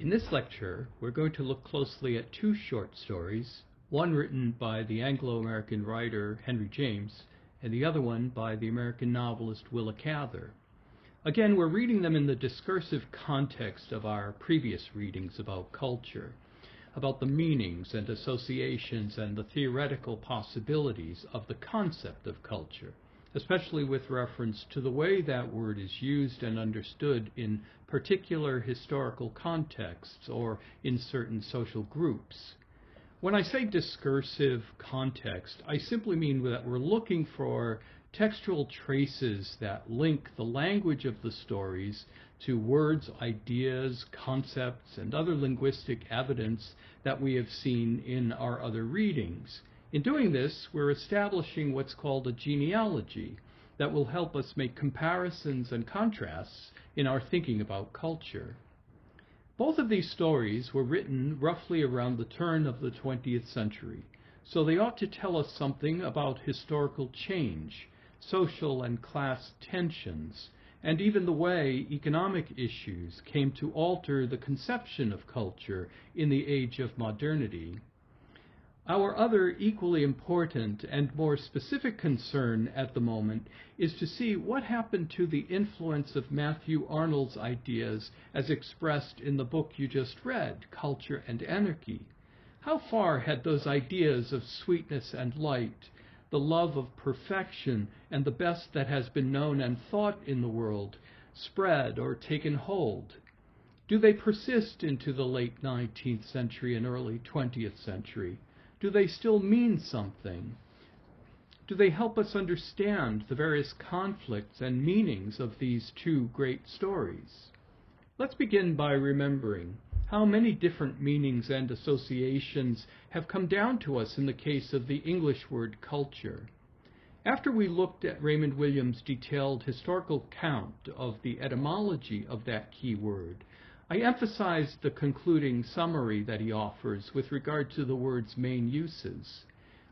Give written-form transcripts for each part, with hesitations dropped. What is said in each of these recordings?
In this lecture, we're going to look closely at two short stories, one written by the Anglo-American writer Henry James, and the other one by the American novelist Willa Cather. Again, we're reading them in the discursive context of our previous readings about culture, about the meanings and associations and the theoretical possibilities of the concept of culture, especially with reference to the way that word is used and understood in particular historical contexts or in certain social groups. When I say discursive context, I simply mean that we're looking for textual traces that link the language of the stories to words, ideas, concepts, and other linguistic evidence that we have seen in our other readings. In doing this, we're establishing what's called a genealogy that will help us make comparisons and contrasts in our thinking about culture. Both of these stories were written roughly around the turn of the 20th century, so they ought to tell us something about historical change, social and class tensions, and even the way economic issues came to alter the conception of culture in the age of modernity. Our other equally important and more specific concern at the moment is to see what happened to the influence of Matthew Arnold's ideas as expressed in the book you just read, Culture and Anarchy. How far had those ideas of sweetness and light, the love of perfection, and the best that has been known and thought in the world spread or taken hold? Do they persist into the late 19th century and early 20th century? Do they still mean something? Do they help us understand the various conflicts and meanings of these two great stories? Let's begin by remembering how many different meanings and associations have come down to us in the case of the English word culture. After we looked at Raymond Williams' detailed historical count of the etymology of that key word, I emphasized the concluding summary that he offers with regard to the word's main uses.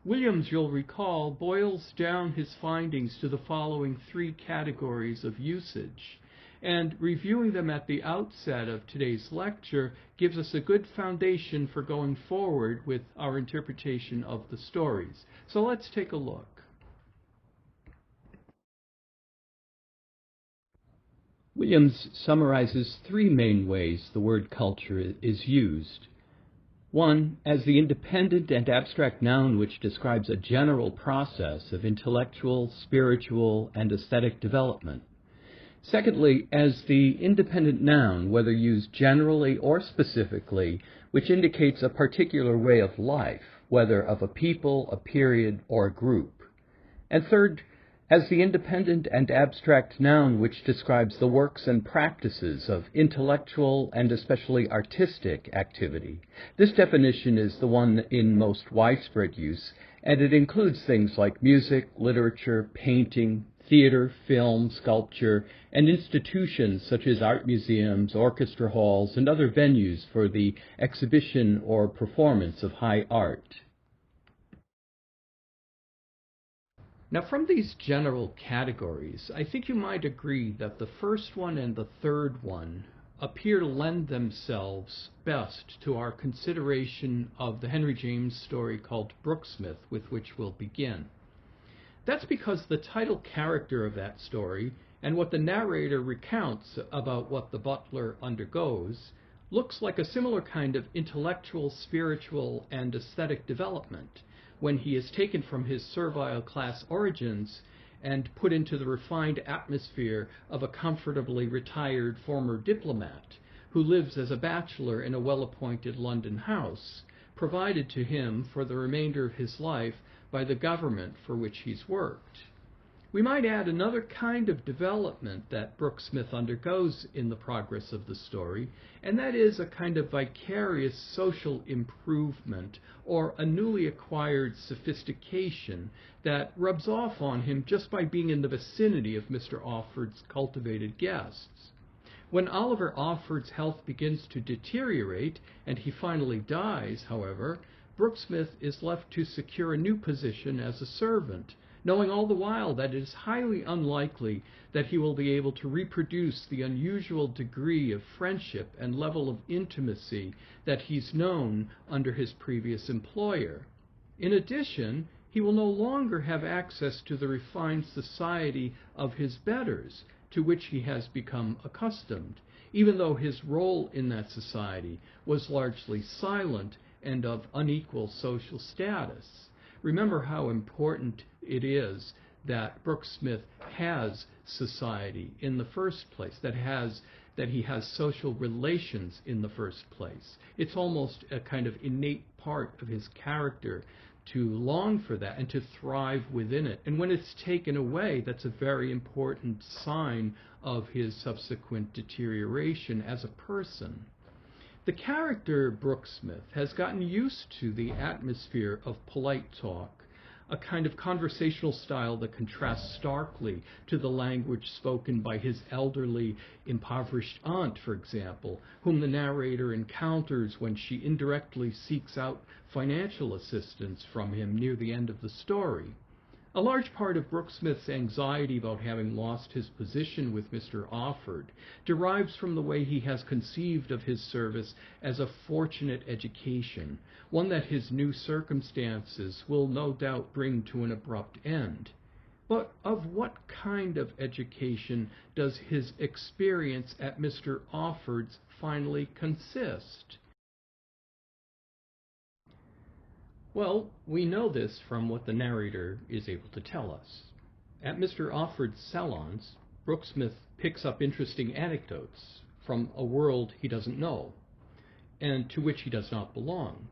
Williams, you'll recall, boils down his findings to the following three categories of usage, and reviewing them at the outset of today's lecture gives us a good foundation for going forward with our interpretation of the stories. So let's take a look. Williams summarizes three main ways the word culture is used. One, as the independent and abstract noun which describes a general process of intellectual, spiritual, and aesthetic development. Secondly, as the independent noun, whether used generally or specifically, which indicates a particular way of life, whether of a people, a period, or a group. And third, as the independent and abstract noun which describes the works and practices of intellectual and especially artistic activity. This definition is the one in most widespread use, and it includes things like music, literature, painting, theater, film, sculpture, and institutions such as art museums, orchestra halls, and other venues for the exhibition or performance of high art. Now, from these general categories, I think you might agree that the first one and the third one appear to lend themselves best to our consideration of the Henry James story called Brooksmith, with which we'll begin. That's because the title character of that story and what the narrator recounts about what the butler undergoes looks like a similar kind of intellectual, spiritual, and aesthetic development when he is taken from his servile class origins and put into the refined atmosphere of a comfortably retired former diplomat who lives as a bachelor in a well-appointed London house, provided to him for the remainder of his life by the government for which he's worked. We might add another kind of development that Brooksmith undergoes in the progress of the story, and that is a kind of vicarious social improvement or a newly acquired sophistication that rubs off on him just by being in the vicinity of Mr. Offord's cultivated guests. When Oliver Offord's health begins to deteriorate and he finally dies, however, Brooksmith is left to secure a new position as a servant, knowing all the while that it is highly unlikely that he will be able to reproduce the unusual degree of friendship and level of intimacy that he's known under his previous employer. In addition, he will no longer have access to the refined society of his betters, to which he has become accustomed, even though his role in that society was largely silent and of unequal social status. Remember how important it is that Brooksmith has society in the first place, that he has social relations in the first place. It's almost a kind of innate part of his character to long for that and to thrive within it. And when it's taken away, that's a very important sign of his subsequent deterioration as a person. The character Brooksmith has gotten used to the atmosphere of polite talk, a kind of conversational style that contrasts starkly to the language spoken by his elderly, impoverished aunt, for example, whom the narrator encounters when she indirectly seeks out financial assistance from him near the end of the story. A large part of Brooksmith's anxiety about having lost his position with Mr. Offord derives from the way he has conceived of his service as a fortunate education, one that his new circumstances will no doubt bring to an abrupt end. But of what kind of education does his experience at Mr. Offord's finally consist? Well, we know this from what the narrator is able to tell us. At Mr. Offord's salons, Brooksmith picks up interesting anecdotes from a world he doesn't know, and to which he does not belong.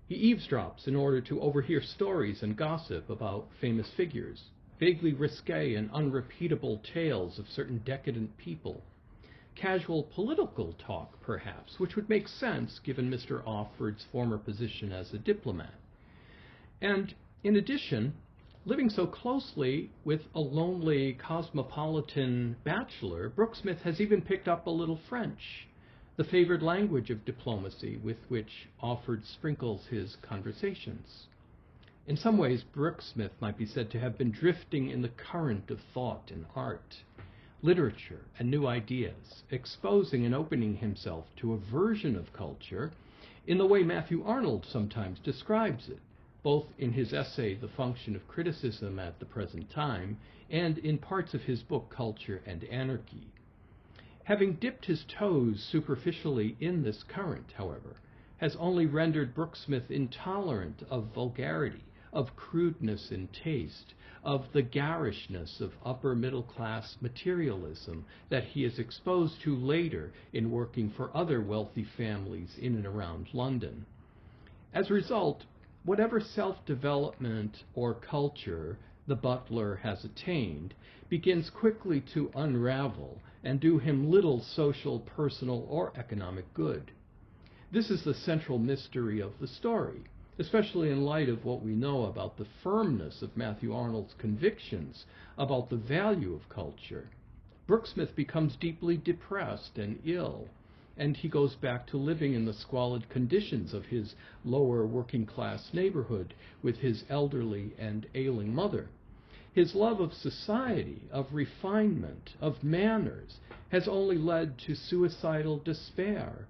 He eavesdrops in order to overhear stories and gossip about famous figures, vaguely risque and unrepeatable tales of certain decadent people. Casual political talk, perhaps, which would make sense given Mr. Offord's former position as a diplomat. And in addition, living so closely with a lonely cosmopolitan bachelor, Brooksmith has even picked up a little French, the favored language of diplomacy with which Offord sprinkles his conversations. In some ways, Brooksmith might be said to have been drifting in the current of thought and art, literature and new ideas, exposing and opening himself to a version of culture in the way Matthew Arnold sometimes describes it, both in his essay The Function of Criticism at the Present Time and in parts of his book Culture and Anarchy. Having dipped his toes superficially in this current, however, has only rendered Brooksmith intolerant of vulgarity, of crudeness in taste, of the garishness of upper-middle-class materialism that he is exposed to later in working for other wealthy families in and around London. As a result, whatever self-development or culture the butler has attained begins quickly to unravel and do him little social, personal, or economic good. This is the central mystery of the story, especially in light of what we know about the firmness of Matthew Arnold's convictions about the value of culture. Brooksmith becomes deeply depressed and ill, and he goes back to living in the squalid conditions of his lower working-class neighborhood with his elderly and ailing mother. His love of society, of refinement, of manners, has only led to suicidal despair,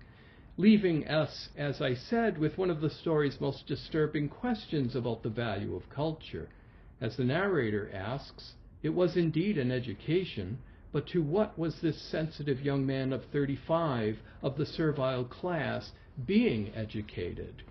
leaving us, as I said, with one of the story's most disturbing questions about the value of culture. As the narrator asks, it was indeed an education, but to what was this sensitive young man of 35 of the servile class being educated?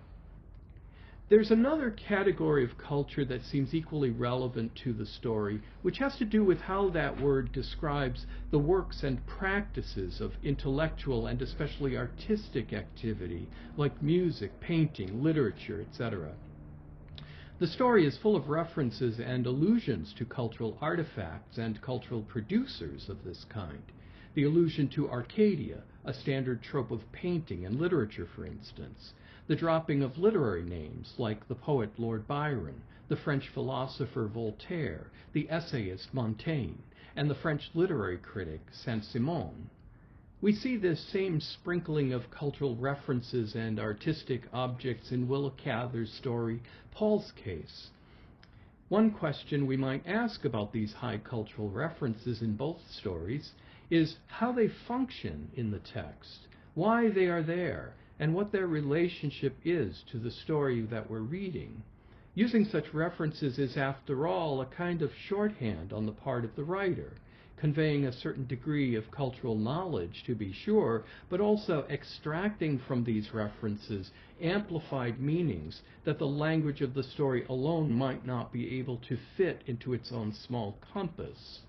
There's another category of culture that seems equally relevant to the story, which has to do with how that word describes the works and practices of intellectual and especially artistic activity, like music, painting, literature, etc. The story is full of references and allusions to cultural artifacts and cultural producers of this kind. The allusion to Arcadia, a standard trope of painting and literature, for instance. The dropping of literary names like the poet Lord Byron, the French philosopher Voltaire, the essayist Montaigne, and the French literary critic Saint-Simon. We see this same sprinkling of cultural references and artistic objects in Willa Cather's story, Paul's Case. One question we might ask about these high cultural references in both stories is how they function in the text, why they are there, and what their relationship is to the story that we're reading. Using such references is, after all, a kind of shorthand on the part of the writer, conveying a certain degree of cultural knowledge, to be sure, but also extracting from these references amplified meanings that the language of the story alone might not be able to fit into its own small compass.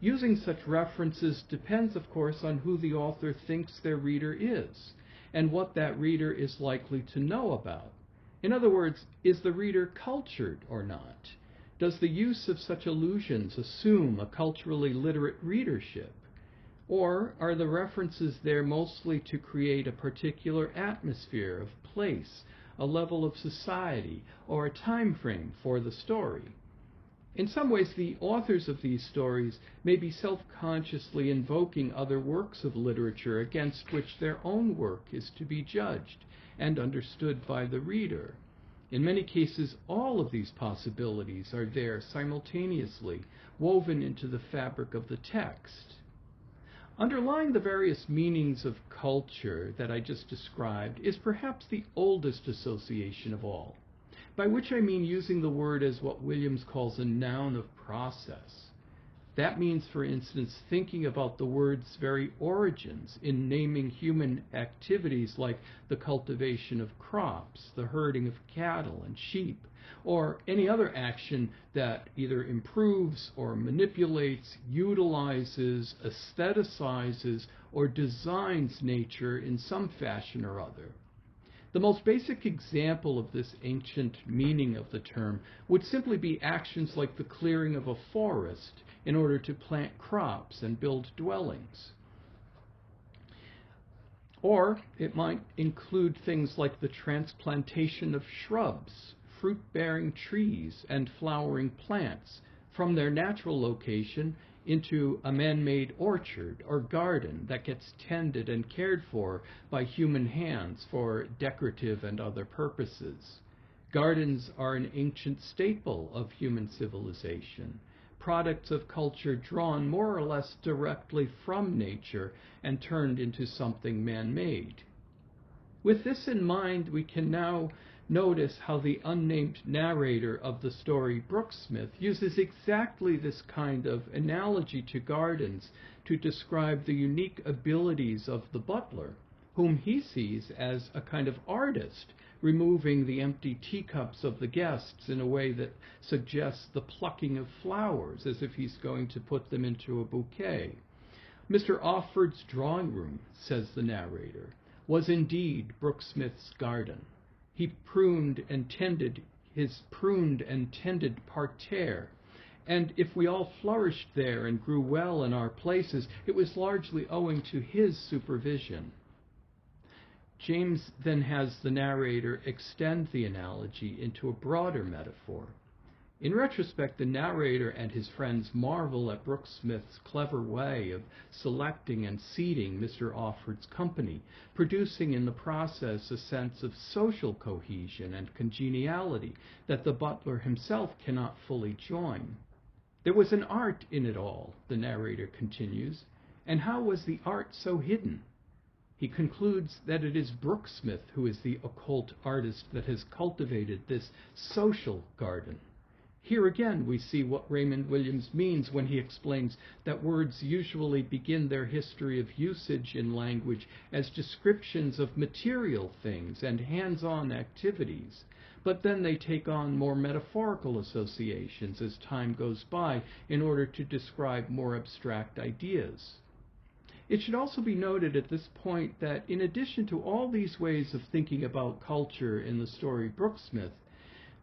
Using such references depends, of course, on who the author thinks their reader is, and what that reader is likely to know about. In other words, is the reader cultured or not? Does the use of such allusions assume a culturally literate readership? Or are the references there mostly to create a particular atmosphere of place, a level of society, or a time frame for the story? In some ways, the authors of these stories may be self-consciously invoking other works of literature against which their own work is to be judged and understood by the reader. In many cases, all of these possibilities are there simultaneously, woven into the fabric of the text. Underlying the various meanings of culture that I just described is perhaps the oldest association of all, by which I mean using the word as what Williams calls a noun of process. That means, for instance, thinking about the word's very origins in naming human activities like the cultivation of crops, the herding of cattle and sheep, or any other action that either improves or manipulates, utilizes, aestheticizes, or designs nature in some fashion or other. The most basic example of this ancient meaning of the term would simply be actions like the clearing of a forest in order to plant crops and build dwellings. Or it might include things like the transplantation of shrubs, fruit-bearing trees, and flowering plants from their natural location into a man-made orchard or garden that gets tended and cared for by human hands for decorative and other purposes. Gardens are an ancient staple of human civilization, products of culture drawn more or less directly from nature and turned into something man-made. With this in mind, we can now notice how the unnamed narrator of the story Brooksmith uses exactly this kind of analogy to gardens to describe the unique abilities of the butler, whom he sees as a kind of artist, removing the empty teacups of the guests in a way that suggests the plucking of flowers, as if he's going to put them into a bouquet. Mr. Offord's drawing room, says the narrator, was indeed Brooksmith's garden. He pruned and tended his pruned and tended parterre, and if we all flourished there and grew well in our places, it was largely owing to his supervision. James then has the narrator extend the analogy into a broader metaphor. In retrospect, the narrator and his friends marvel at Brooksmith's clever way of selecting and seating Mr. Offord's company, producing in the process a sense of social cohesion and congeniality that the butler himself cannot fully join. There was an art in it all, the narrator continues, and how was the art so hidden? He concludes that it is Brooksmith who is the occult artist that has cultivated this social garden. Here again we see what Raymond Williams means when he explains that words usually begin their history of usage in language as descriptions of material things and hands-on activities, but then they take on more metaphorical associations as time goes by in order to describe more abstract ideas. It should also be noted at this point that in addition to all these ways of thinking about culture in the story Brooksmith,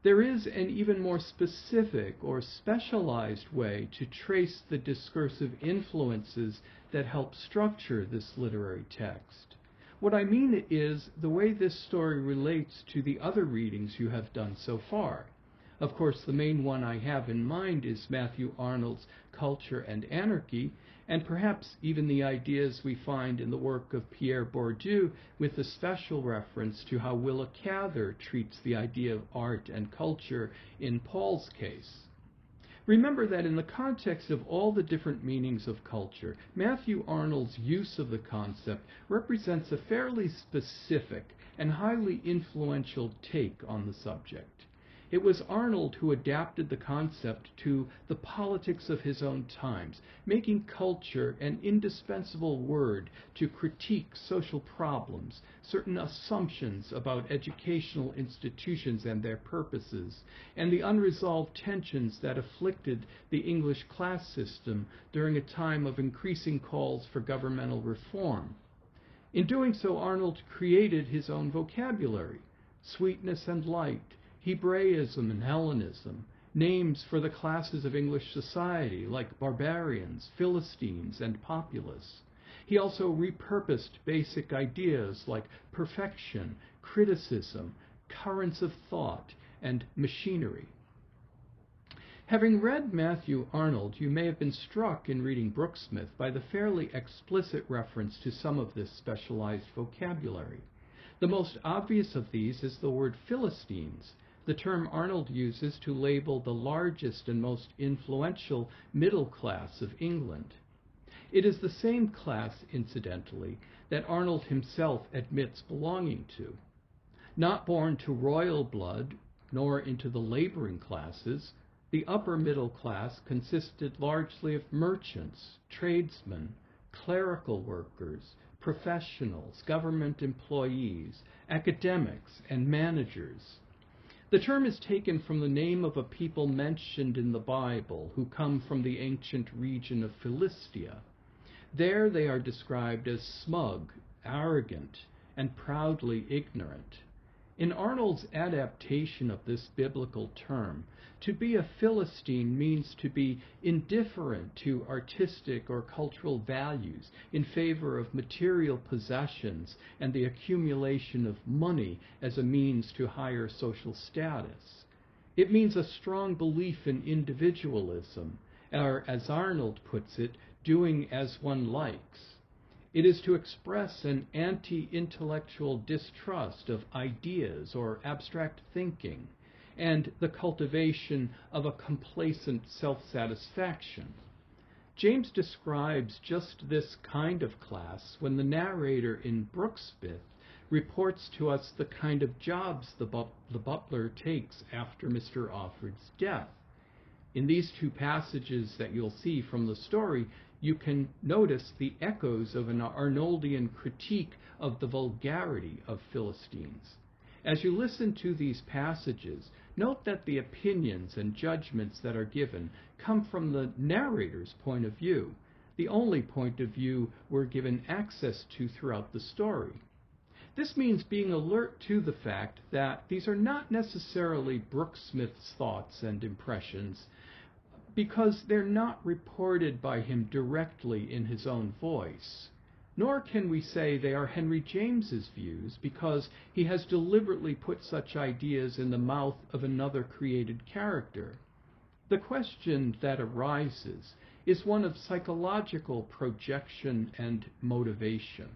there is an even more specific or specialized way to trace the discursive influences that help structure this literary text. What I mean is the way this story relates to the other readings you have done so far. Of course, the main one I have in mind is Matthew Arnold's Culture and Anarchy, and perhaps even the ideas we find in the work of Pierre Bourdieu, with a special reference to how Willa Cather treats the idea of art and culture in Paul's case. Remember that in the context of all the different meanings of culture, Matthew Arnold's use of the concept represents a fairly specific and highly influential take on the subject. It was Arnold who adapted the concept to the politics of his own times, making culture an indispensable word to critique social problems, certain assumptions about educational institutions and their purposes, and the unresolved tensions that afflicted the English class system during a time of increasing calls for governmental reform. In doing so, Arnold created his own vocabulary: sweetness and light, Hebraism and Hellenism, names for the classes of English society like barbarians, Philistines, and populace. He also repurposed basic ideas like perfection, criticism, currents of thought, and machinery. Having read Matthew Arnold, you may have been struck in reading Brooksmith by the fairly explicit reference to some of this specialized vocabulary. The most obvious of these is the word Philistines, the term Arnold uses to label the largest and most influential middle class of England. It is the same class, incidentally, that Arnold himself admits belonging to. Not born to royal blood, nor into the laboring classes, the upper middle class consisted largely of merchants, tradesmen, clerical workers, professionals, government employees, academics, and managers. The term is taken from the name of a people mentioned in the Bible who come from the ancient region of Philistia. There they are described as smug, arrogant, and proudly ignorant. In Arnold's adaptation of this biblical term, to be a Philistine means to be indifferent to artistic or cultural values in favor of material possessions and the accumulation of money as a means to higher social status. It means a strong belief in individualism, or, as Arnold puts it, doing as one likes. It is to express an anti-intellectual distrust of ideas or abstract thinking, and the cultivation of a complacent self-satisfaction. James describes just this kind of class when the narrator in Brooksmith reports to us the kind of jobs the butler takes after Mr. Offord's death. In these two passages that you'll see from the story, you can notice the echoes of an Arnoldian critique of the vulgarity of Philistines. As you listen to these passages, note that the opinions and judgments that are given come from the narrator's point of view, the only point of view we're given access to throughout the story. This means being alert to the fact that these are not necessarily Brooksmith's thoughts and impressions, because they're not reported by him directly in his own voice. Nor can we say they are Henry James's views, because he has deliberately put such ideas in the mouth of another created character. The question that arises is one of psychological projection and motivation.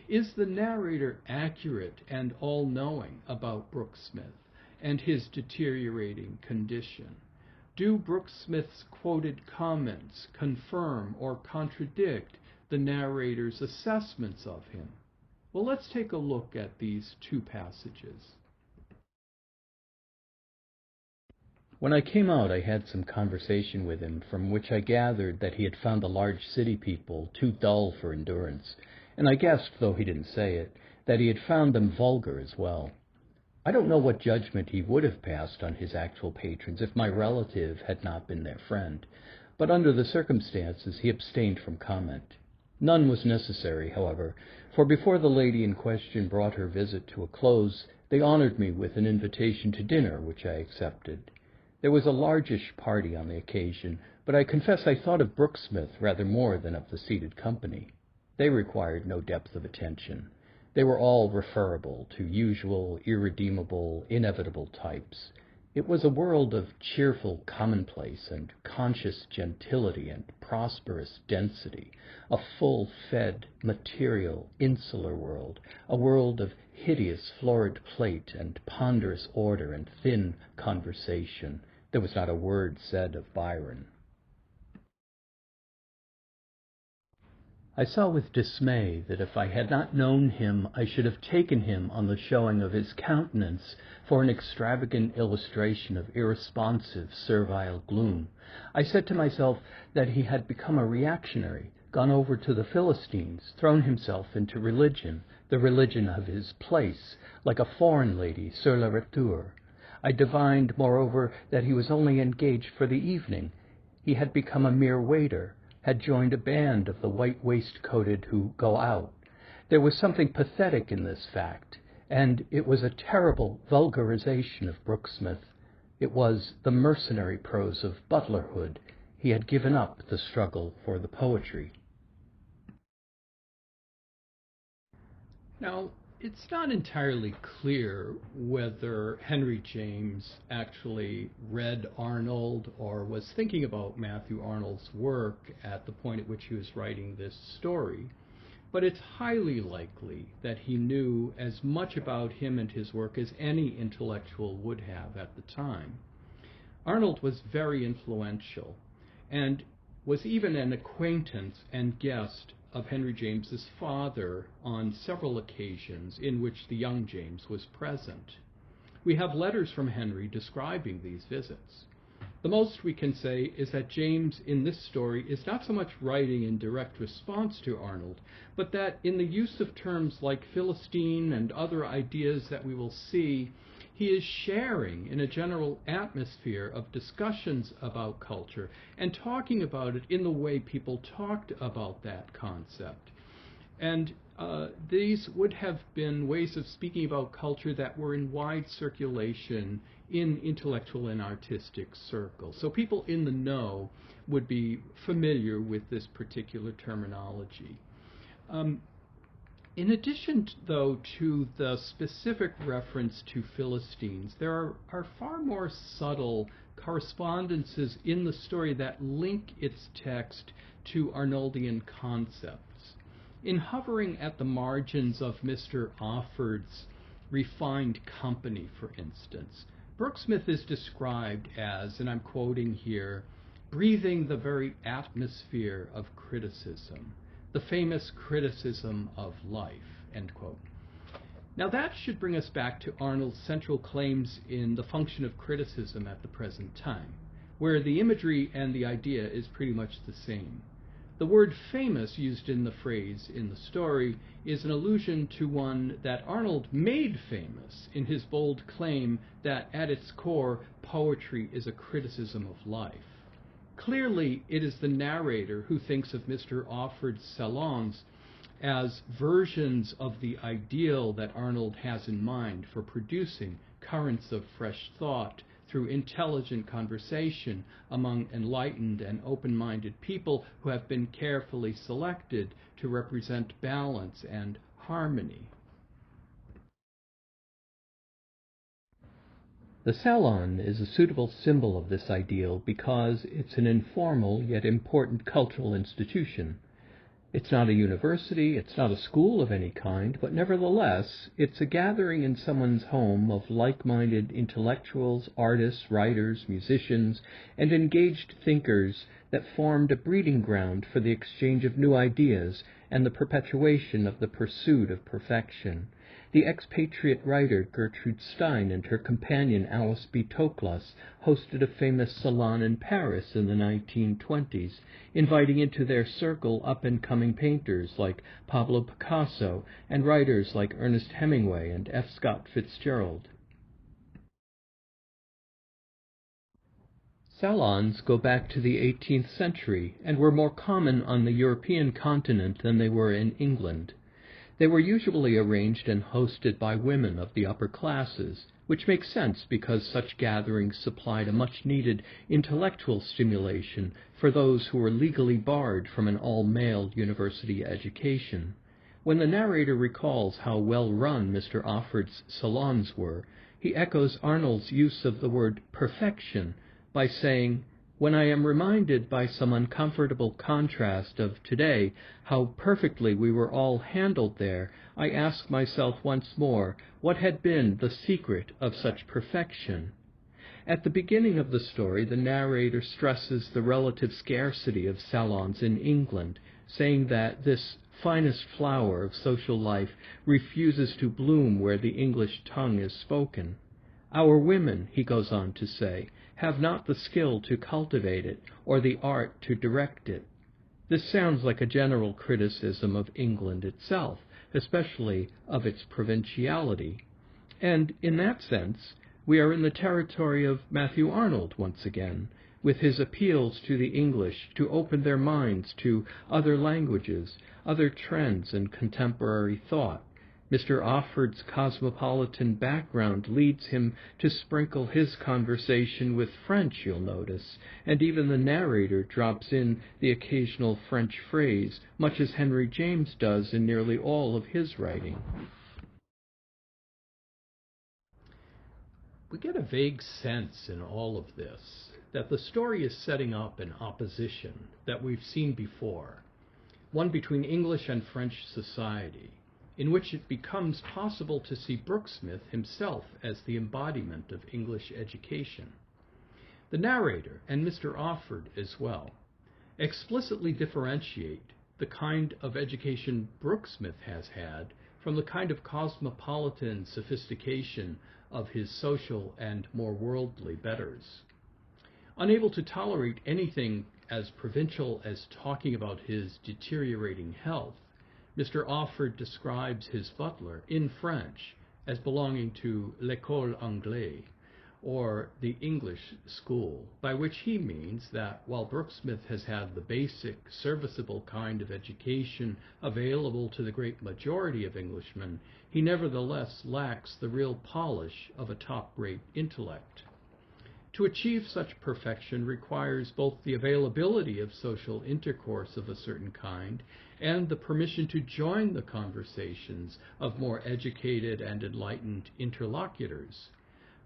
Is the narrator accurate and all-knowing about Brooksmith and his deteriorating condition? Do Brooksmith's quoted comments confirm or contradict the narrator's assessments of him? Well, let's take a look at these two passages. When I came out, I had some conversation with him, from which I gathered that he had found the large city people too dull for endurance, and I guessed, though he didn't say it, that he had found them vulgar as well. I don't know what judgment he would have passed on his actual patrons if my relative had not been their friend, but under the circumstances he abstained from comment. None was necessary, however, for before the lady in question brought her visit to a close, they honored me with an invitation to dinner, which I accepted. There was a largish party on the occasion, but I confess I thought of Brooksmith rather more than of the seated company. They required no depth of attention. They were all referable to usual, irredeemable, inevitable types. It was a world of cheerful commonplace and conscious gentility and prosperous density, a full-fed, material, insular world, a world of hideous florid plate and ponderous order and thin conversation. There was not a word said of Byron. I saw with dismay that if I had not known him, I should have taken him on the showing of his countenance for an extravagant illustration of irresponsive, servile gloom. I said to myself that he had become a reactionary, gone over to the Philistines, thrown himself into religion, the religion of his place, like a foreign lady sur le retour. I divined, moreover, that he was only engaged for the evening. He had become a mere waiter, had joined a band of the white-waistcoated who go out. There was something pathetic in this fact, and it was a terrible vulgarization of Brooksmith. It was the mercenary prose of butlerhood. He had given up the struggle for the poetry. Now, it's not entirely clear whether Henry James actually read Arnold or was thinking about Matthew Arnold's work at the point at which he was writing this story, but it's highly likely that he knew as much about him and his work as any intellectual would have at the time. Arnold was very influential and was even an acquaintance and guest of Henry James's father on several occasions in which the young James was present. We have letters from Henry describing these visits. The most we can say is that James in this story is not so much writing in direct response to Arnold, but that in the use of terms like Philistine and other ideas that we will see, he is sharing in a general atmosphere of discussions about culture and talking about it in the way people talked about that concept. And these would have been ways of speaking about culture that were in wide circulation in intellectual and artistic circles. So people in the know would be familiar with this particular terminology. In addition, though, to the specific reference to Philistines, there are far more subtle correspondences in the story that link its text to Arnoldian concepts. In hovering at the margins of Mr. Offord's refined company, for instance, Brooksmith is described as, and I'm quoting here, breathing the very atmosphere of criticism, the famous criticism of life, end quote. Now that should bring us back to Arnold's central claims in the function of criticism at the present time, where the imagery and the idea is pretty much the same. The word famous used in the phrase in the story is an allusion to one that Arnold made famous in his bold claim that at its core, poetry is a criticism of life. Clearly, it is the narrator who thinks of Mr. Offord's salons as versions of the ideal that Arnold has in mind for producing currents of fresh thought through intelligent conversation among enlightened and open-minded people who have been carefully selected to represent balance and harmony. The salon is a suitable symbol of this ideal because it's an informal yet important cultural institution. It's not a university, it's not a school of any kind, but nevertheless, it's a gathering in someone's home of like-minded intellectuals, artists, writers, musicians, and engaged thinkers that formed a breeding ground for the exchange of new ideas and the perpetuation of the pursuit of perfection. The expatriate writer Gertrude Stein and her companion Alice B. Toklas hosted a famous salon in Paris in the 1920s, inviting into their circle up-and-coming painters like Pablo Picasso and writers like Ernest Hemingway and F. Scott Fitzgerald. Salons go back to the 18th century and were more common on the European continent than they were in England. They were usually arranged and hosted by women of the upper classes, which makes sense because such gatherings supplied a much-needed intellectual stimulation for those who were legally barred from an all-male university education. When the narrator recalls how well-run Mr. Offord's salons were, he echoes Arnold's use of the word perfection by saying, "When I am reminded by some uncomfortable contrast of today how perfectly we were all handled there, I ask myself once more what had been the secret of such perfection." At the beginning of the story, the narrator stresses the relative scarcity of salons in England, saying that this finest flower of social life refuses to bloom where the English tongue is spoken. Our women, he goes on to say, have not the skill to cultivate it or the art to direct it. This sounds like a general criticism of England itself, especially of its provinciality. And in that sense, we are in the territory of Matthew Arnold once again, with his appeals to the English to open their minds to other languages, other trends and contemporary thought. Mr. Offord's cosmopolitan background leads him to sprinkle his conversation with French, you'll notice, and even the narrator drops in the occasional French phrase, much as Henry James does in nearly all of his writing. We get a vague sense in all of this that the story is setting up an opposition that we've seen before, one between English and French society, in which it becomes possible to see Brooksmith himself as the embodiment of English education. The narrator, and Mr. Offord as well, explicitly differentiate the kind of education Brooksmith has had from the kind of cosmopolitan sophistication of his social and more worldly betters. Unable to tolerate anything as provincial as talking about his deteriorating health, Mr. Offord describes his butler in French as belonging to l'école anglaise, or the English school, by which he means that while Brooksmith has had the basic, serviceable kind of education available to the great majority of Englishmen, he nevertheless lacks the real polish of a top-rate intellect. To achieve such perfection requires both the availability of social intercourse of a certain kind and the permission to join the conversations of more educated and enlightened interlocutors.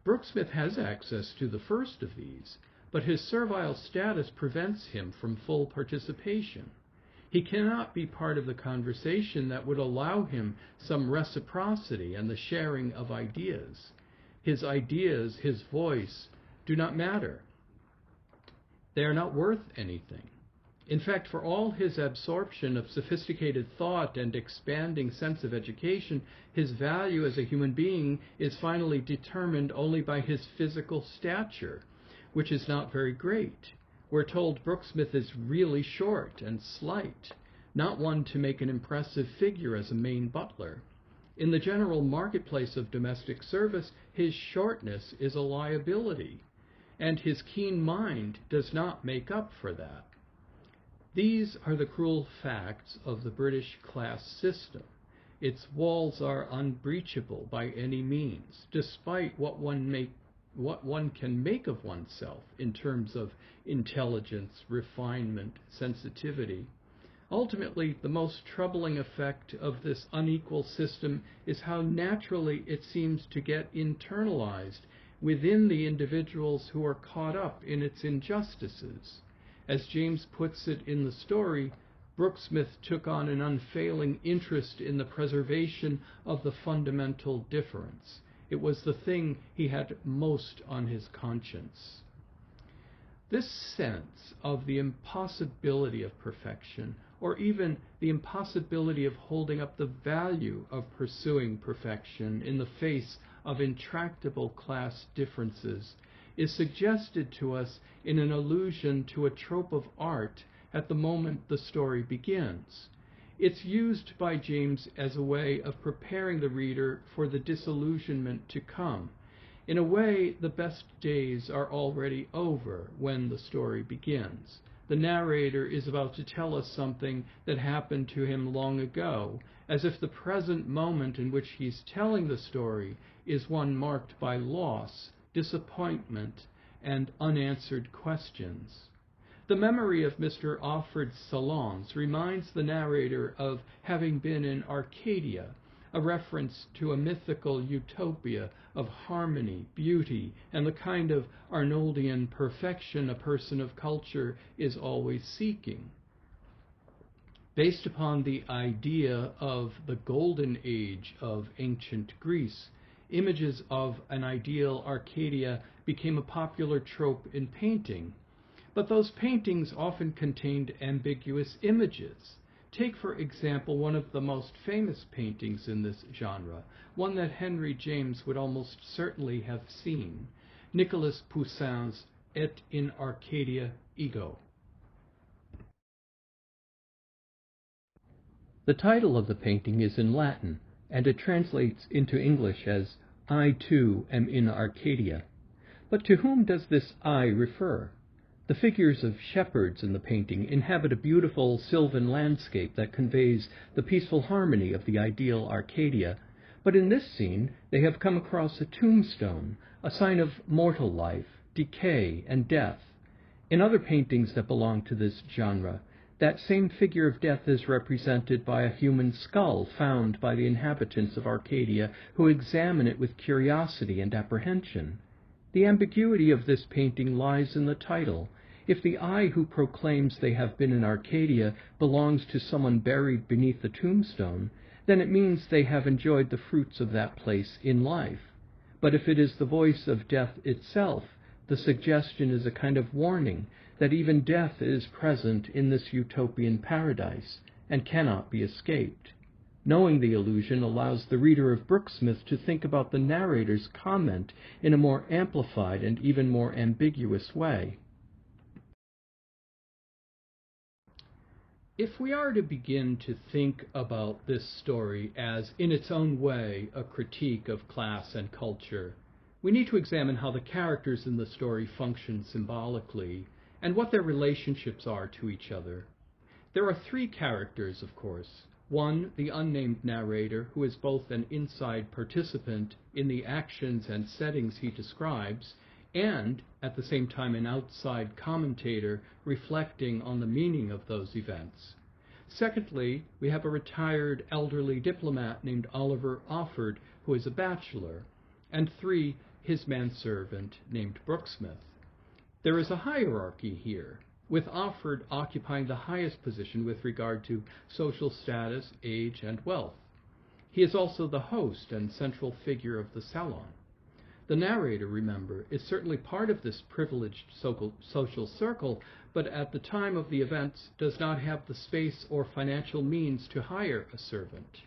Brooksmith has access to the first of these, but his servile status prevents him from full participation. He cannot be part of the conversation that would allow him some reciprocity and the sharing of ideas. His ideas, his voice, do not matter. They are not worth anything. In fact, for all his absorption of sophisticated thought and expanding sense of education, his value as a human being is finally determined only by his physical stature, which is not very great. We're told Brooksmith is really short and slight, not one to make an impressive figure as a Maine butler. In the general marketplace of domestic service, his shortness is a liability, and his keen mind does not make up for that. These are the cruel facts of the British class system. Its walls are unbreachable by any means, despite what one can make of oneself in terms of intelligence, refinement, sensitivity. Ultimately, the most troubling effect of this unequal system is how naturally it seems to get internalized within the individuals who are caught up in its injustices. As James puts it in the story, Brooksmith took on an unfailing interest in the preservation of the fundamental difference. It was the thing he had most on his conscience. This sense of the impossibility of perfection, or even the impossibility of holding up the value of pursuing perfection in the face of intractable class differences, is suggested to us in an allusion to a trope of art at the moment the story begins. It's used by James as a way of preparing the reader for the disillusionment to come. In a way, the best days are already over when the story begins. The narrator is about to tell us something that happened to him long ago, as if the present moment in which he's telling the story is one marked by loss, disappointment, and unanswered questions. The memory of Mr. Offord's salons reminds the narrator of having been in Arcadia, a reference to a mythical utopia of harmony, beauty, and the kind of Arnoldian perfection a person of culture is always seeking. Based upon the idea of the golden age of ancient Greece, images of an ideal Arcadia became a popular trope in painting. But those paintings often contained ambiguous images. Take, for example, one of the most famous paintings in this genre, one that Henry James would almost certainly have seen, Nicolas Poussin's Et in Arcadia Ego. The title of the painting is in Latin, and it translates into English as I too am in Arcadia. But to whom does this I refer? The figures of shepherds in the painting inhabit a beautiful sylvan landscape that conveys the peaceful harmony of the ideal Arcadia, but in this scene they have come across a tombstone, a sign of mortal life, decay, and death. In other paintings that belong to this genre, that same figure of death is represented by a human skull found by the inhabitants of Arcadia, who examine it with curiosity and apprehension. The ambiguity of this painting lies in the title. If the I who proclaims they have been in Arcadia belongs to someone buried beneath the tombstone, then it means they have enjoyed the fruits of that place in life. But if it is the voice of death itself, the suggestion is a kind of warning that even death is present in this utopian paradise and cannot be escaped. Knowing the illusion allows the reader of Brooksmith to think about the narrator's comment in a more amplified and even more ambiguous way. If we are to begin to think about this story as, in its own way, a critique of class and culture, we need to examine how the characters in the story function symbolically and what their relationships are to each other. There are three characters, of course. One, the unnamed narrator, who is both an inside participant in the actions and settings he describes, and, at the same time, an outside commentator reflecting on the meaning of those events. Secondly, we have a retired elderly diplomat named Oliver Offord, who is a bachelor. And three, his manservant named Brooksmith. There is a hierarchy here, with Offord occupying the highest position with regard to social status, age, and wealth. He is also the host and central figure of the salon. The narrator, remember, is certainly part of this privileged social circle, but at the time of the events does not have the space or financial means to hire a servant.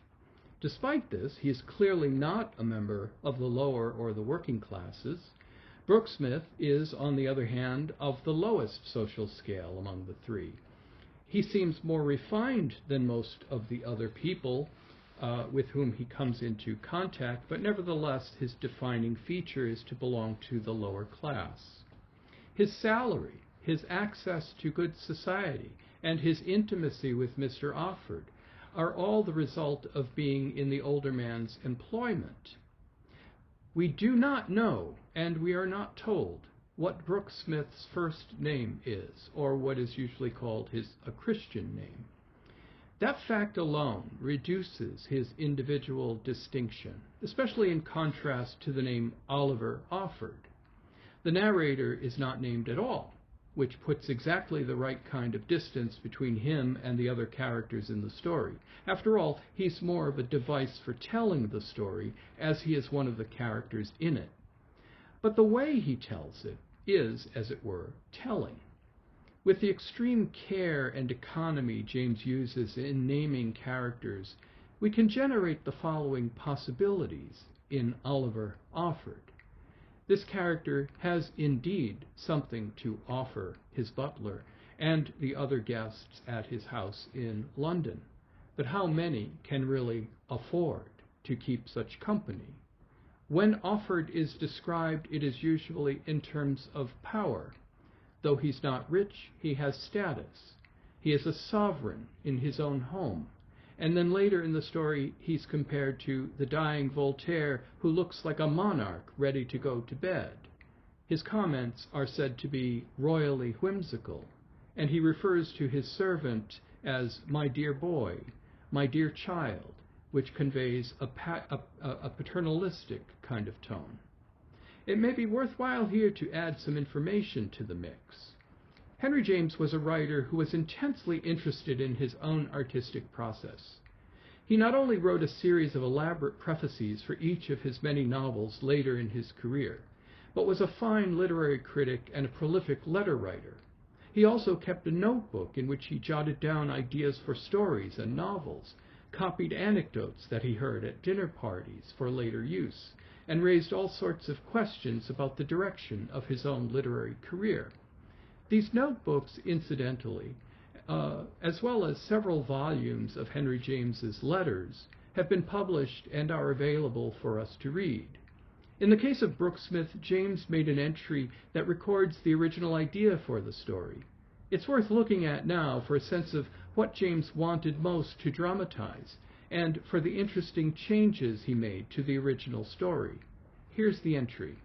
Despite this, he is clearly not a member of the lower or the working classes. Brooksmith is, on the other hand, of the lowest social scale among the three. He seems more refined than most of the other people with whom he comes into contact, but nevertheless his defining feature is to belong to the lower class. His salary, his access to good society, and his intimacy with Mr. Offord are all the result of being in the older man's employment. We do not know, and we are not told, what Brooksmith's first name is, or what is usually called a Christian name. That fact alone reduces his individual distinction, especially in contrast to the name Oliver Offord. The narrator is not named at all, which puts exactly the right kind of distance between him and the other characters in the story. After all, he's more of a device for telling the story, as he is one of the characters in it. But the way he tells it is, as it were, telling. With the extreme care and economy James uses in naming characters, we can generate the following possibilities in Oliver Offord. This character has indeed something to offer his butler and the other guests at his house in London. But how many can really afford to keep such company? When Offord is described, it is usually in terms of power. Though he's not rich, he has status. He is a sovereign in his own home. And then later in the story, he's compared to the dying Voltaire, who looks like a monarch ready to go to bed. His comments are said to be royally whimsical, and he refers to his servant as my dear boy, my dear child, which conveys a paternalistic kind of tone. It may be worthwhile here to add some information to the mix. Henry James was a writer who was intensely interested in his own artistic process. He not only wrote a series of elaborate prefaces for each of his many novels later in his career, but was a fine literary critic and a prolific letter writer. He also kept a notebook in which he jotted down ideas for stories and novels, copied anecdotes that he heard at dinner parties for later use, and raised all sorts of questions about the direction of his own literary career. These notebooks, incidentally, as well as several volumes of Henry James's letters, have been published and are available for us to read. In the case of Brooksmith, James made an entry that records the original idea for the story. It's worth looking at now for a sense of what James wanted most to dramatize, and for the interesting changes he made to the original story. Here's the entry.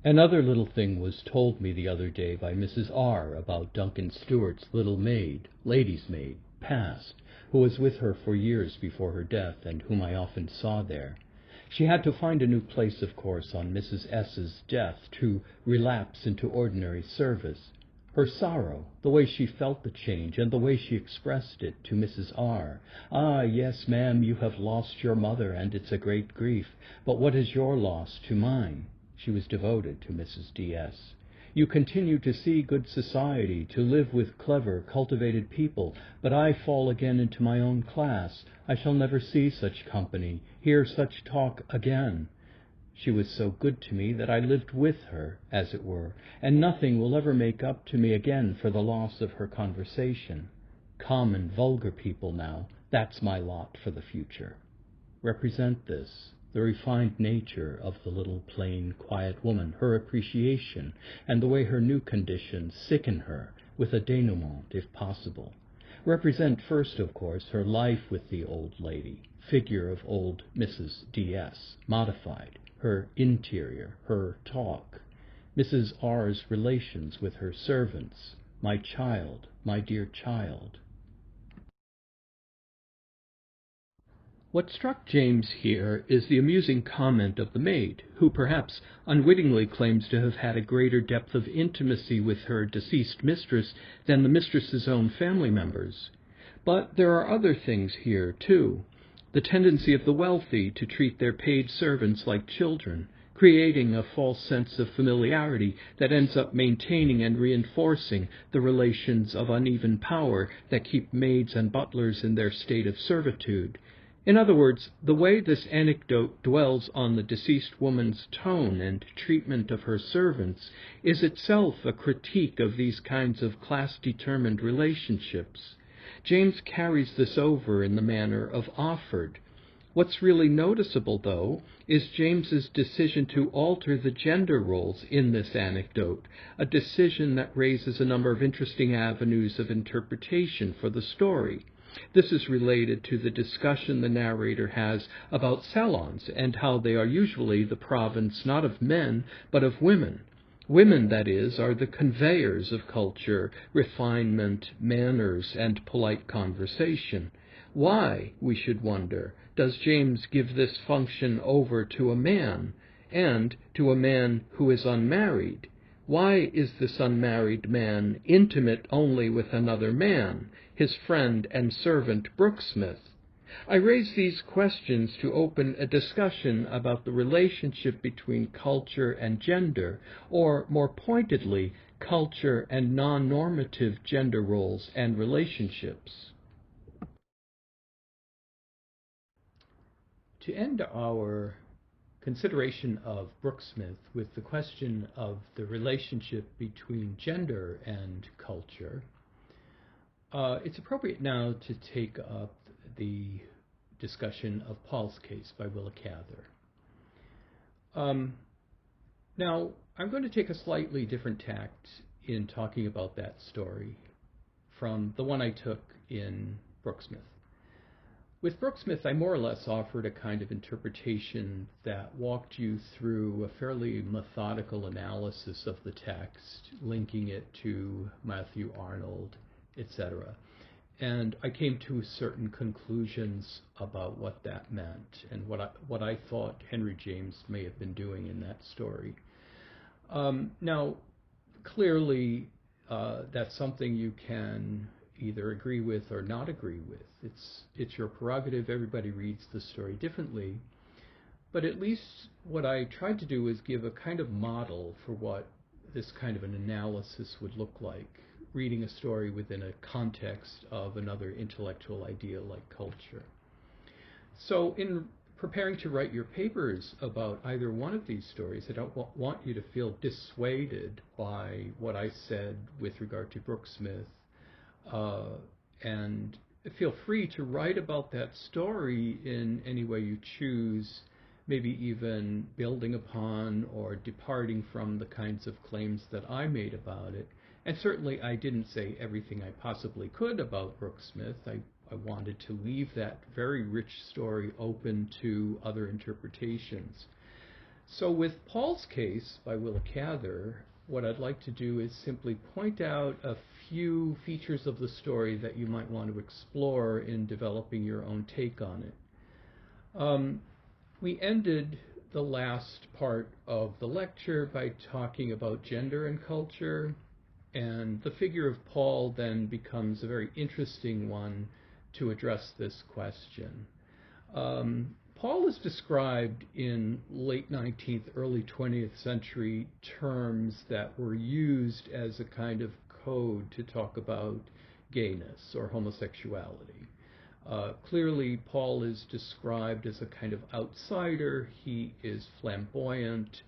Another little thing was told me the other day by Mrs. R. about Duncan Stewart's little maid, lady's maid, past, who was with her for years before her death and whom I often saw there. She had to find a new place, of course, on Mrs. S.'s death to relapse into ordinary service. Her sorrow, the way she felt the change, and the way she expressed it to Mrs. R. "Ah, yes, ma'am, you have lost your mother, and it's a great grief, but what is your loss to mine?" She was devoted to Mrs. D.S. "You continue to see good society, to live with clever, cultivated people, but I fall again into my own class. I shall never see such company, hear such talk again. She was so good to me that I lived with her, as it were, and nothing will ever make up to me again for the loss of her conversation. Common, vulgar people now, that's my lot for the future." Represent this, the refined nature of the little, plain, quiet woman, her appreciation, and the way her new conditions sicken her, with a denouement, if possible. Represent first, of course, her life with the old lady, figure of old Mrs. D.S., modified, her interior, her talk, Mrs. R.'s relations with her servants, my child, my dear child. What struck James here is the amusing comment of the maid, who perhaps unwittingly claims to have had a greater depth of intimacy with her deceased mistress than the mistress's own family members. But there are other things here, too. The tendency of the wealthy to treat their paid servants like children, creating a false sense of familiarity that ends up maintaining and reinforcing the relations of uneven power that keep maids and butlers in their state of servitude. In other words, the way this anecdote dwells on the deceased woman's tone and treatment of her servants is itself a critique of these kinds of class-determined relationships. James carries this over in the manner of Offord. What's really noticeable, though, is James's decision to alter the gender roles in this anecdote, a decision that raises a number of interesting avenues of interpretation for the story. This is related to the discussion the narrator has about salons and how they are usually the province not of men, but of women. Women, that is, are the conveyors of culture, refinement, manners, and polite conversation. Why, we should wonder, does James give this function over to a man, and to a man who is unmarried? Why is this unmarried man intimate only with another man, his friend and servant Brooksmith? I raise these questions to open a discussion about the relationship between culture and gender, or more pointedly, culture and non-normative gender roles and relationships. To end our consideration of Brooksmith with the question of the relationship between gender and culture, it's appropriate now to take up the discussion of Paul's Case by Willa Cather. Now, I'm going to take a slightly different tact in talking about that story from the one I took in Brooksmith. With Brooksmith, I more or less offered a kind of interpretation that walked you through a fairly methodical analysis of the text, linking it to Matthew Arnold, etc. And I came to certain conclusions about what that meant and what I thought Henry James may have been doing in that story. Now, clearly, that's something you can either agree with or not agree with. It's your prerogative. Everybody reads the story differently. But at least what I tried to do is give a kind of model for what this kind of an analysis would look like, reading a story within a context of another intellectual idea like culture. So in preparing to write your papers about either one of these stories, I don't want you to feel dissuaded by what I said with regard to Brooksmith, and feel free to write about that story in any way you choose, maybe even building upon or departing from the kinds of claims that I made about it. And certainly I didn't say everything I possibly could about Brooksmith. I wanted to leave that very rich story open to other interpretations. So with Paul's Case by Willa Cather, what I'd like to do is simply point out a few features of the story that you might want to explore in developing your own take on it. We ended the last part of the lecture by talking about gender and culture, and the figure of Paul then becomes a very interesting one to address this question. Paul is described in late 19th, early 20th century terms that were used as a kind of code to talk about gayness or homosexuality. Clearly, Paul is described as a kind of outsider. He is flamboyant,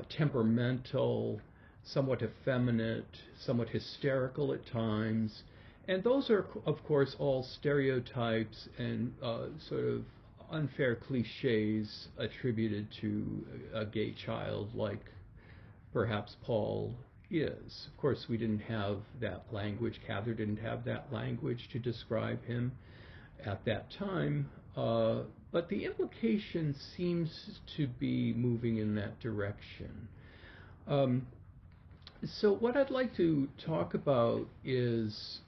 temperamental, somewhat effeminate, somewhat hysterical at times. And those are, of course, all stereotypes and sort of unfair cliches attributed to a gay child like perhaps Paul is. Of course, we didn't have that language. Cather didn't have that language to describe him at that time, but the implication seems to be moving in that direction. So what I'd like to talk about is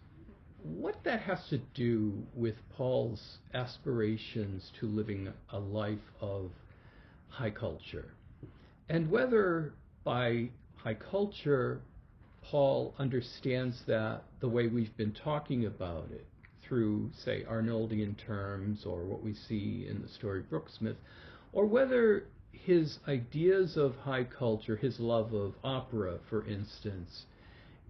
what that has to do with Paul's aspirations to living a life of high culture, and whether by high culture Paul understands that the way we've been talking about it through, say, Arnoldian terms or what we see in the story Brooksmith, or whether his ideas of high culture, his love of opera, for instance,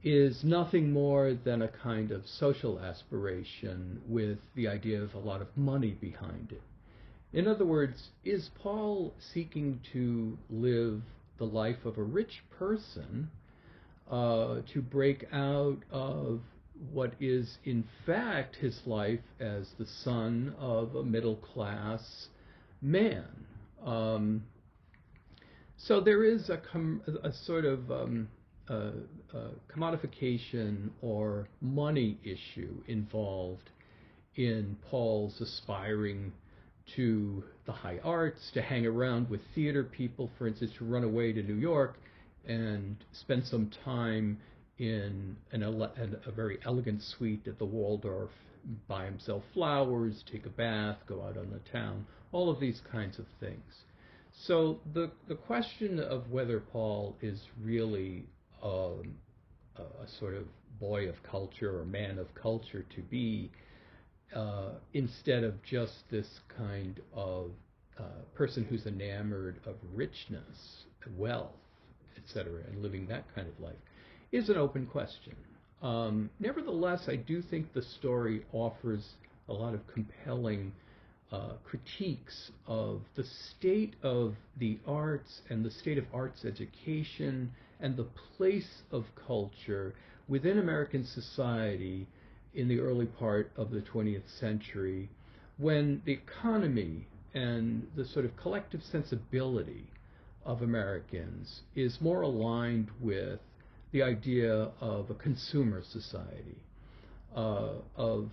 is nothing more than a kind of social aspiration with the idea of a lot of money behind it. In other words, is Paul seeking to live the life of a rich person to break out of what is in fact his life as the son of a middle-class man? So there is a sort of commodification or money issue involved in Paul's aspiring to the high arts, to hang around with theater people, for instance, to run away to New York and spend some time in a very elegant suite at the Waldorf, buy himself flowers, take a bath, go out on the town, all of these kinds of things. So the question of whether Paul is really a sort of boy of culture or man of culture to be, instead of just this kind of person who's enamored of richness, wealth, etc., and living that kind of life, is an open question. Nevertheless, I do think the story offers a lot of compelling critiques of the state of the arts and the state of arts education and the place of culture within American society in the early part of the 20th century, when the economy and the sort of collective sensibility of Americans is more aligned with the idea of a consumer society, of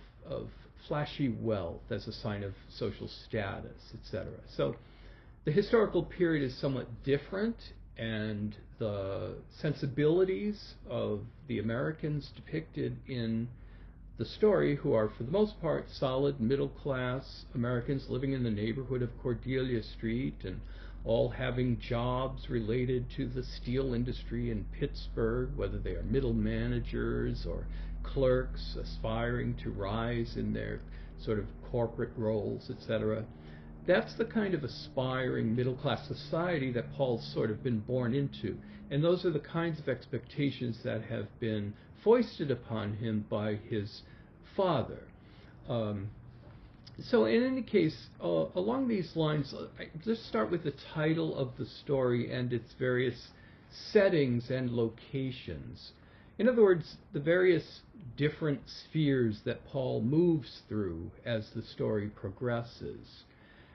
flashy wealth as a sign of social status, etc. So the historical period is somewhat different, and the sensibilities of the Americans depicted in the story, who are for the most part solid middle-class Americans living in the neighborhood of Cordelia Street and all having jobs related to the steel industry in Pittsburgh, whether they are middle managers or clerks aspiring to rise in their sort of corporate roles, etc. That's the kind of aspiring middle-class society that Paul's sort of been born into. And those are the kinds of expectations that have been foisted upon him by his father. So in any case, along these lines, let's start with the title of the story and its various settings and locations. In other words, the various different spheres that Paul moves through as the story progresses.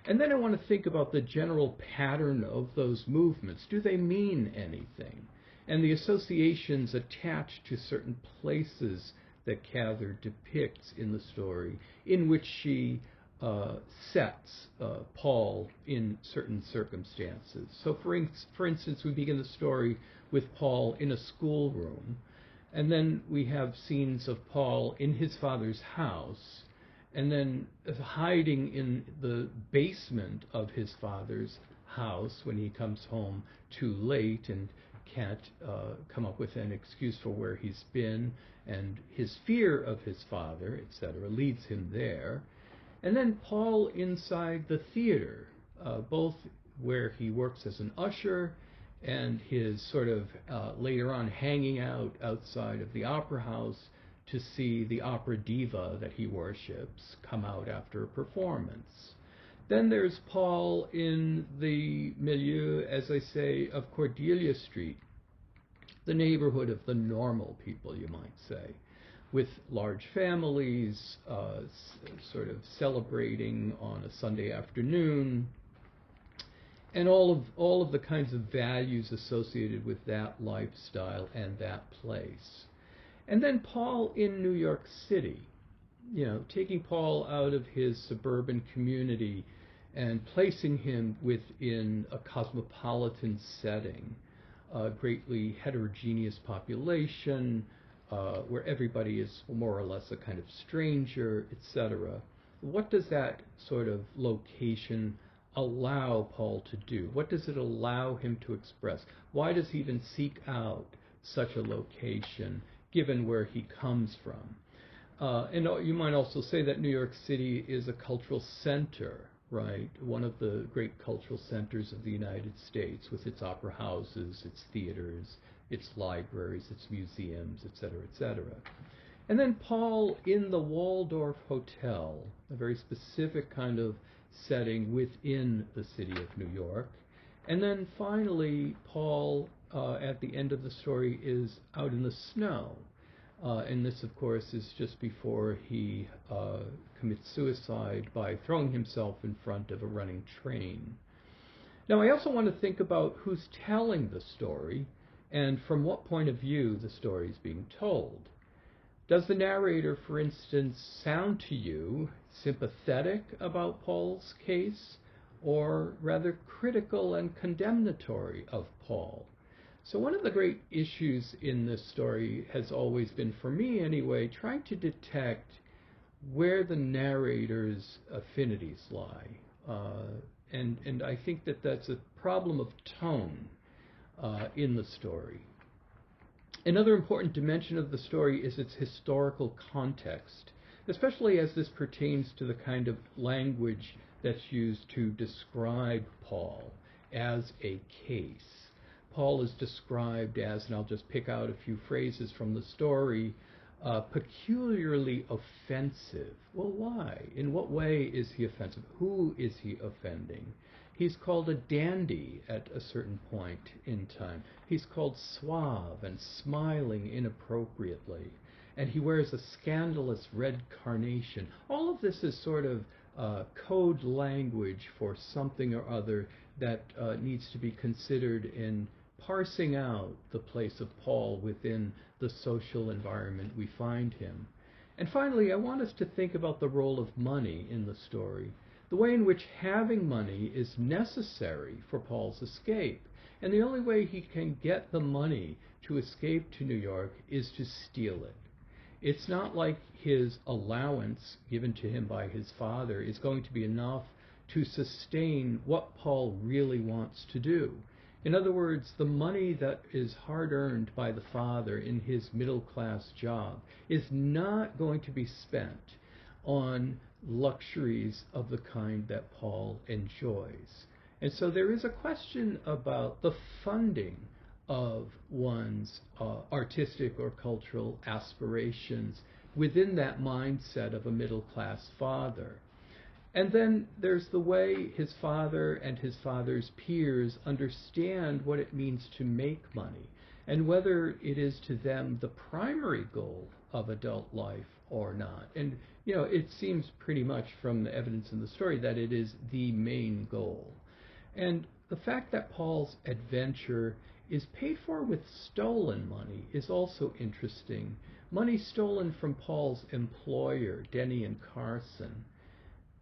And then I want to think about the general pattern of those movements. Do they mean anything? And the associations attached to certain places that Cather depicts in the story, in which she sets Paul in certain circumstances. So for instance, we begin the story with Paul in a schoolroom, and then we have scenes of Paul in his father's house, and then hiding in the basement of his father's house when he comes home too late and can't come up with an excuse for where he's been, and his fear of his father, etc., leads him there. And then Paul inside the theater, both where he works as an usher and his sort of later on hanging out outside of the opera house to see the opera diva that he worships come out after a performance. Then there's Paul in the milieu, as I say, of Cordelia Street, the neighborhood of the normal people, you might say, with large families, sort of celebrating on a Sunday afternoon, and all of the kinds of values associated with that lifestyle and that place. And then Paul in New York City, taking Paul out of his suburban community and placing him within a cosmopolitan setting, a greatly heterogeneous population, where everybody is more or less a kind of stranger, etc. What does that sort of location allow Paul to do? What does it allow him to express? Why does he even seek out such a location, given where he comes from? And you might also say that New York City is a cultural center, right? One of the great cultural centers of the United States, with its opera houses, its theaters, its libraries, its museums, etc., etc. And then Paul in the Waldorf Hotel, a very specific kind of setting within the city of New York. And then finally, Paul, at the end of the story, is out in the snow. And this, of course, is just before he commits suicide by throwing himself in front of a running train. Now, I also want to think about who's telling the story and from what point of view the story is being told. Does the narrator, for instance, sound to you sympathetic about Paul's case, or rather critical and condemnatory of Paul? So one of the great issues in this story has always been, for me anyway, trying to detect where the narrator's affinities lie. And I think that that's a problem of tone in the story. Another important dimension of the story is its historical context, especially as this pertains to the kind of language that's used to describe Paul as a case. Paul is described as, and I'll just pick out a few phrases from the story, peculiarly offensive. Well, why? In what way is he offensive? Who is he offending? He's called a dandy at a certain point in time. He's called suave and smiling inappropriately. And he wears a scandalous red carnation. All of this is sort of code language for something or other that needs to be considered in parsing out the place of Paul within the social environment we find him. And finally, I want us to think about the role of money in the story, the way in which having money is necessary for Paul's escape. And the only way he can get the money to escape to New York is to steal it. It's not like his allowance given to him by his father is going to be enough to sustain what Paul really wants to do. In other words, the money that is hard-earned by the father in his middle-class job is not going to be spent on luxuries of the kind that Paul enjoys. And so there is a question about the funding of one's artistic or cultural aspirations within that mindset of a middle-class father. And then there's the way his father and his father's peers understand what it means to make money, and whether it is to them the primary goal of adult life or not. And, it seems pretty much from the evidence in the story that it is the main goal. And the fact that Paul's adventure is paid for with stolen money is also interesting. Money stolen from Paul's employer, Denny and Carson.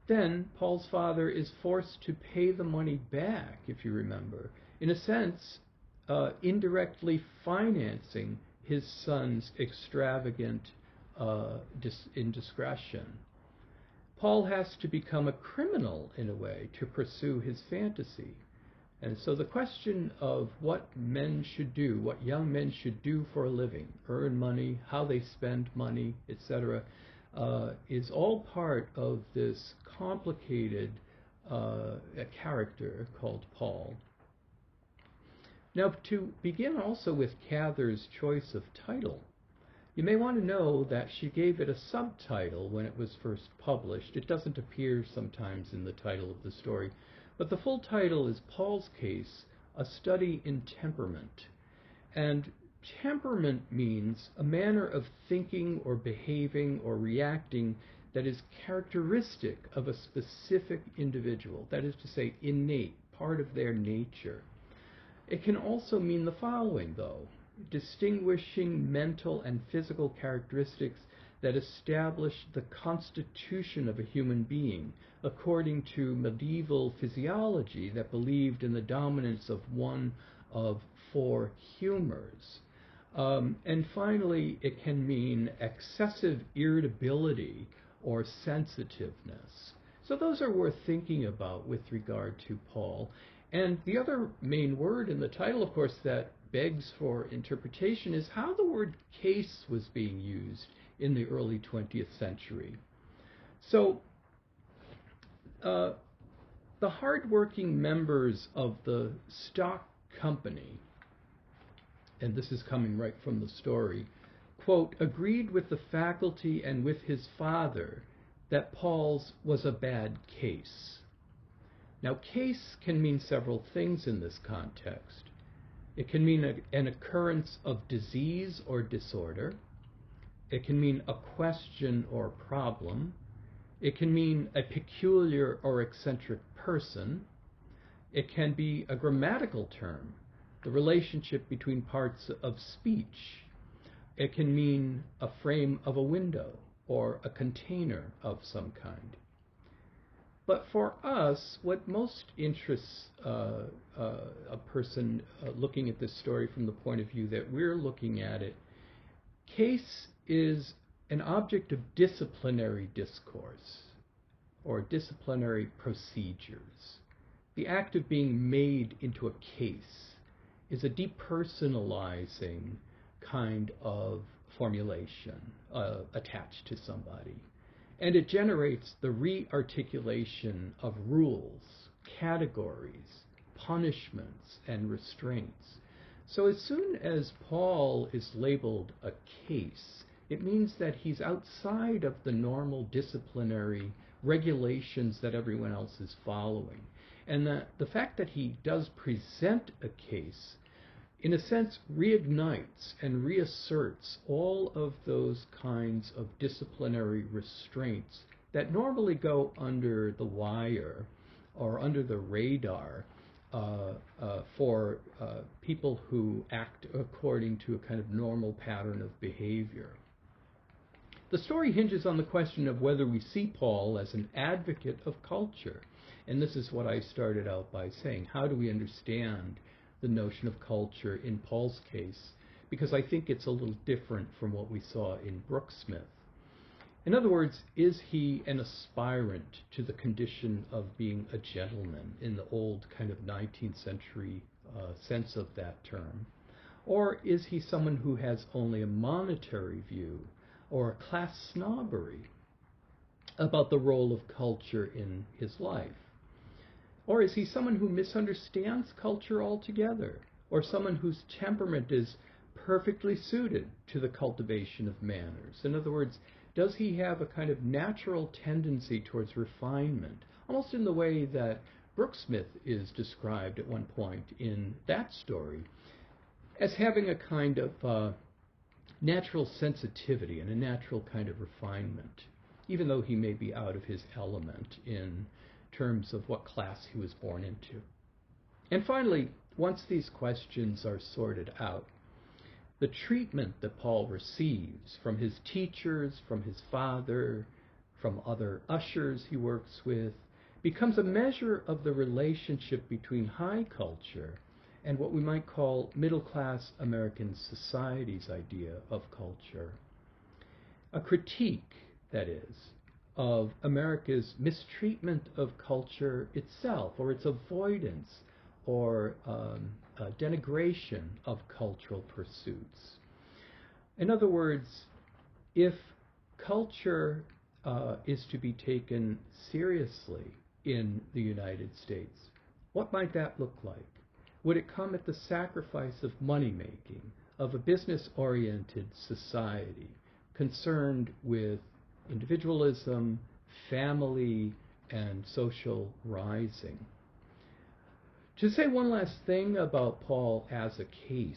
Then Paul's father is forced to pay the money back, if you remember, in a sense, indirectly financing his son's extravagant indiscretion. Paul has to become a criminal, in a way, to pursue his fantasy. And so the question of what men should do, what young men should do for a living, earn money, how they spend money, etc., is all part of this complicated character called Paul. Now, to begin also with Cather's choice of title, you may want to know that she gave it a subtitle when it was first published. It doesn't appear sometimes in the title of the story, but the full title is Paul's Case, A Study in Temperament. And temperament means a manner of thinking or behaving or reacting that is characteristic of a specific individual, that is to say, innate, part of their nature. It can also mean the following, though: distinguishing mental and physical characteristics that establish the constitution of a human being, according to medieval physiology that believed in the dominance of one of four humors. And finally, it can mean excessive irritability or sensitiveness. So those are worth thinking about with regard to Paul. And the other main word in the title, of course, that begs for interpretation is how the word case was being used in the early 20th century. So the hardworking members of the stock company, and this is coming right from the story, quote, agreed with the faculty and with his father that Paul's was a bad case. Now, case can mean several things in this context. It can mean an occurrence of disease or disorder. It can mean a question or problem. It can mean a peculiar or eccentric person. It can be a grammatical term, the relationship between parts of speech. It can mean a frame of a window or a container of some kind. But for us, what most interests a person looking at this story from the point of view that we're looking at it, case is an object of disciplinary discourse or disciplinary procedures. The act of being made into a case is a depersonalizing kind of formulation attached to somebody. And it generates the re-articulation of rules, categories, punishments, and restraints. So as soon as Paul is labeled a case, it means that he's outside of the normal disciplinary regulations that everyone else is following. And that the fact that he does present a case, in a sense, reignites and reasserts all of those kinds of disciplinary restraints that normally go under the wire or under the radar for people who act according to a kind of normal pattern of behavior. The story hinges on the question of whether we see Paul as an advocate of culture. And this is what I started out by saying. How do we understand the notion of culture in Paul's case? because I think it's a little different from what we saw in Brooksmith. In other words, is he an aspirant to the condition of being a gentleman in the old kind of 19th century sense of that term? Or is he someone who has only a monetary view or a class snobbery about the role of culture in his life? Or is he someone who misunderstands culture altogether, or someone whose temperament is perfectly suited to the cultivation of manners? In other words, does he have a kind of natural tendency towards refinement, almost in the way that Brooksmith is described at one point in that story, as having a kind of natural sensitivity and a natural kind of refinement, even though he may be out of his element in terms of what class he was born into. And finally, once these questions are sorted out, the treatment that Paul receives from his teachers, from his father, from other ushers he works with, becomes a measure of the relationship between high culture and what we might call middle-class American society's idea of culture. A critique, that is, of America's mistreatment of culture itself, or its avoidance, or denigration of cultural pursuits. In other words, if culture is to be taken seriously in the United States, what might that look like? Would it come at the sacrifice of money-making, of a business-oriented society concerned with individualism, family, and social rising? To say one last thing about Paul as a case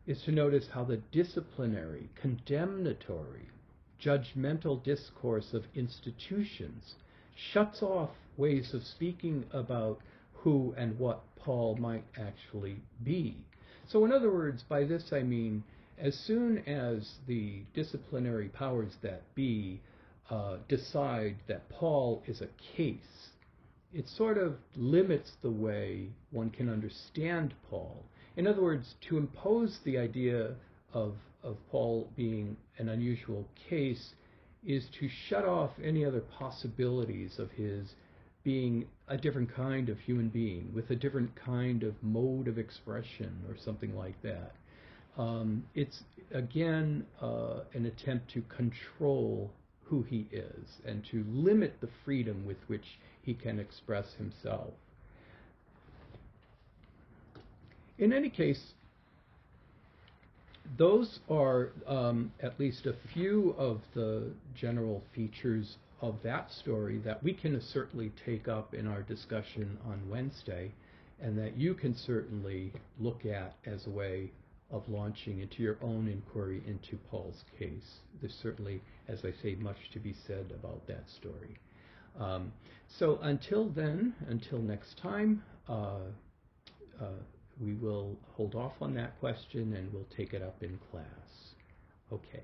is to notice how the disciplinary, condemnatory, judgmental discourse of institutions shuts off ways of speaking about who and what Paul might actually be. So in other words, by this I mean, as soon as the disciplinary powers that be decide that Paul is a case, it sort of limits the way one can understand Paul. In other words, to impose the idea of Paul being an unusual case is to shut off any other possibilities of his being a different kind of human being with a different kind of mode of expression or something like that. It's, again, an attempt to control who he is and to limit the freedom with which he can express himself. In any case, those are at least a few of the general features of that story that we can certainly take up in our discussion on Wednesday, and that you can certainly look at as a way of launching into your own inquiry into Paul's case. There's certainly, as I say, much to be said about that story. So until then, until next time, we will hold off on that question and we'll take it up in class. Okay.